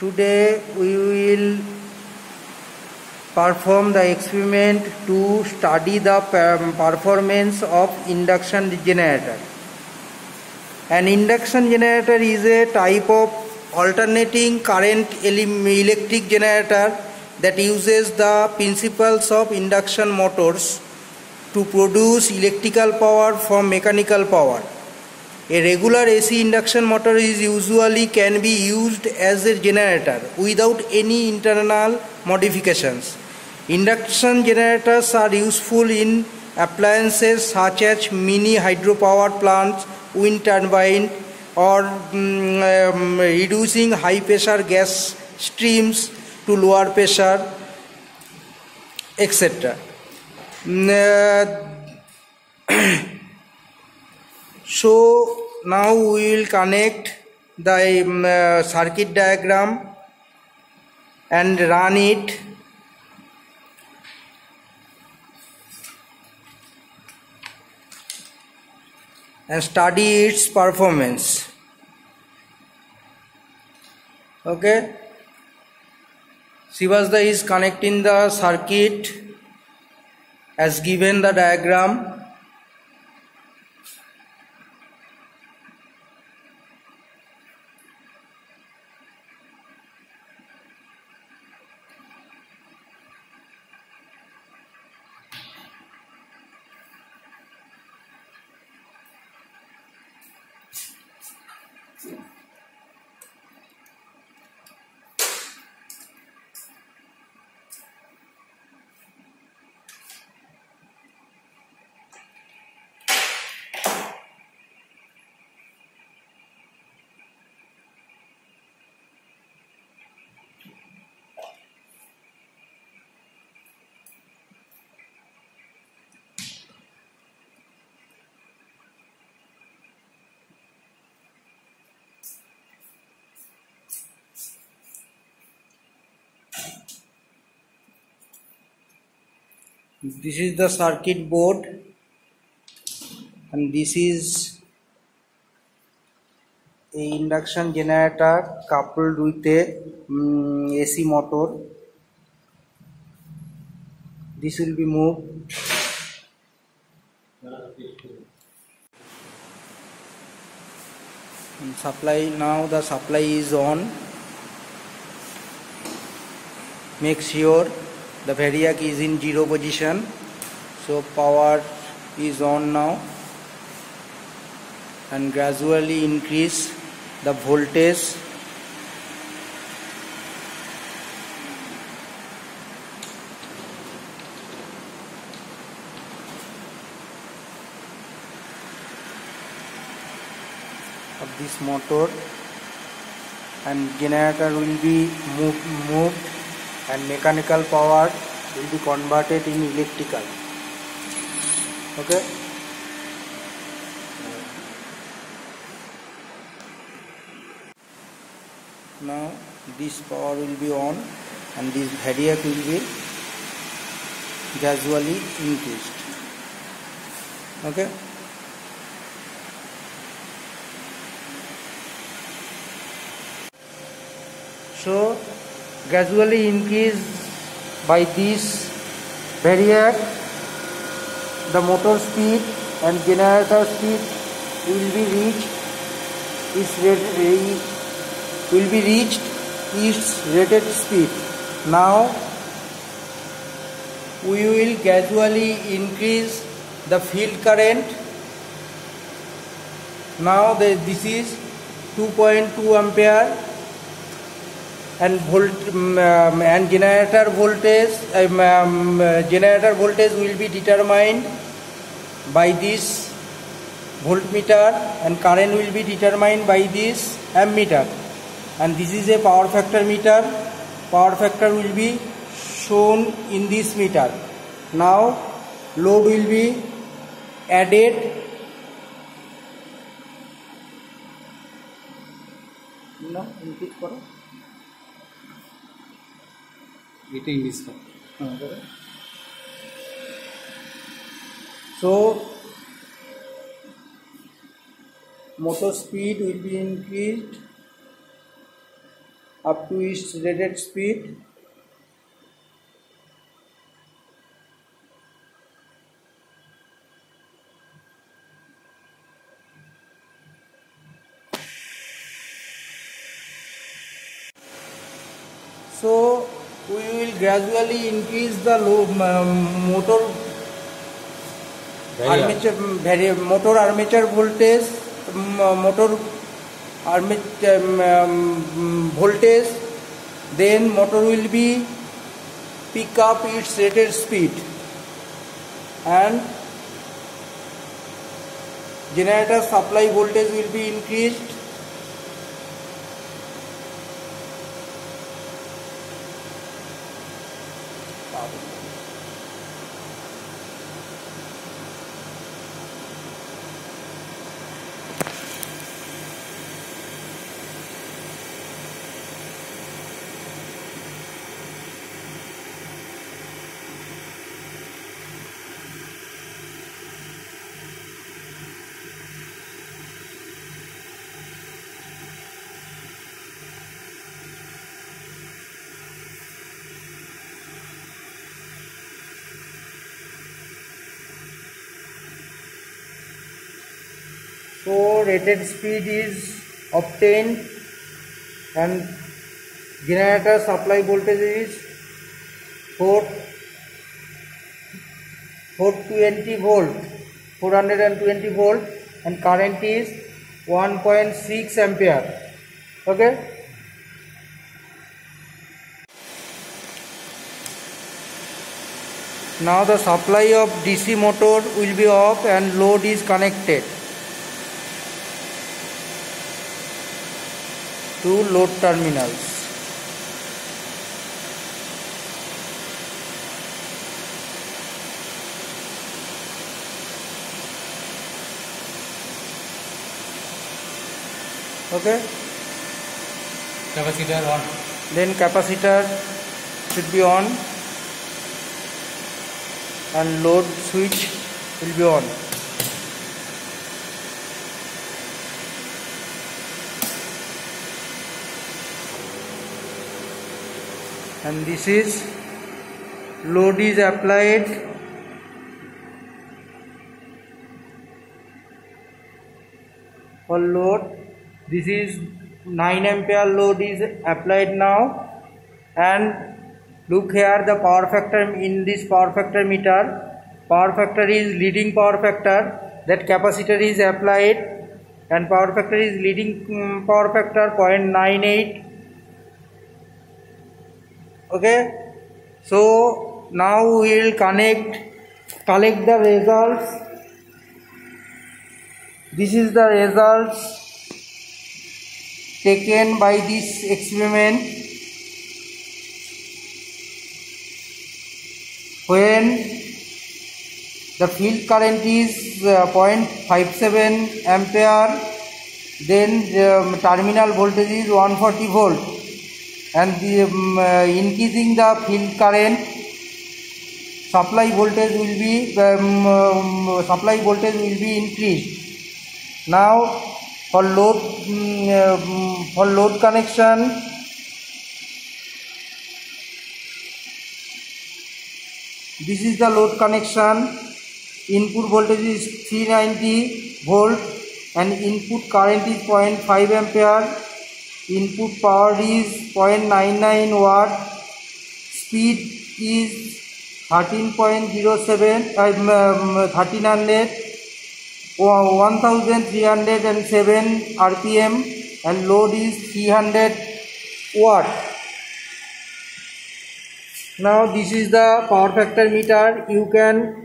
Today we will perform the experiment to study the performance of induction generator. An induction generator is a type of alternating current electric generator that uses the principles of induction motors to produce electrical power from mechanical power. A regular AC induction motor is usually can be used as a generator without any internal modifications. Induction generators are useful in appliances such as mini hydropower plants, wind turbine, or reducing high pressure gas streams to lower pressure, etc. So now we will connect the circuit diagram and run it. And study its performance. Okay. Srivastava is connecting the circuit as given the diagram. This is the circuit board, and this is a induction generator coupled with a AC motor. This will be moved. And supply, now the supply is on. Make sure the variac is in 0 position. So power is on now, and gradually increase the voltage. Of this motor, and generator will be moved and mechanical power will be converted in electrical. Okay. Now this power will be on, and this variac will be gradually increased. Okay. So gradually increase by this variac, the motor speed and generator speed will be reached its rated speed. Now we will gradually increase the field current. Now this is 2.2 ampere. And generator voltage will be determined by this voltmeter, and current will be determined by this ammeter. And this is a power factor meter. Power factor will be shown in this meter. Now load will be added. Increase karo. Eating this one. So motor speed will be increased up to its rated speed. So we will gradually increase the motor armature voltage, motor armature voltage. Then motor will be pick up its rated speed and generator supply voltage will be increased. So rated speed is obtained and generator supply voltage is 420 volt, 420 volt, and current is 1.6 ampere. Okay. Now the supply of DC motor will be off and load is connected to load terminals. Okay. Capacitor on. Then capacitor should be on and load switch will be on. And this is load is applied for load. This is 9 ampere load is applied now, and look here the power factor in this power factor meter. Power factor is leading power factor, that capacitor is applied and power factor is leading power factor 0.98. Okay, so now we will collect the results. This is the results taken by this experiment. When the field current is 0.57 ampere, then the terminal voltage is 140 volt, and the increasing the field current, supply voltage will be increased. Now for load connection, this is the load connection. Input voltage is 390 volt and input current is 0.5 ampere. Input power is 0.99 watt. Speed is 13.07 1307 RPM and load is 300 watt. Now this is the power factor meter. You can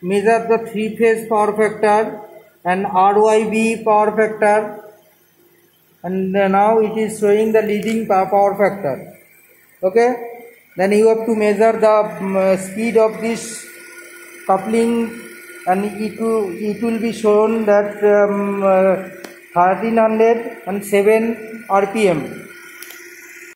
measure the 3-phase power factor and RYB power factor, and now it is showing the leading power factor. Okay, then you have to measure the speed of this coupling, and it will be shown that 1307 RPM.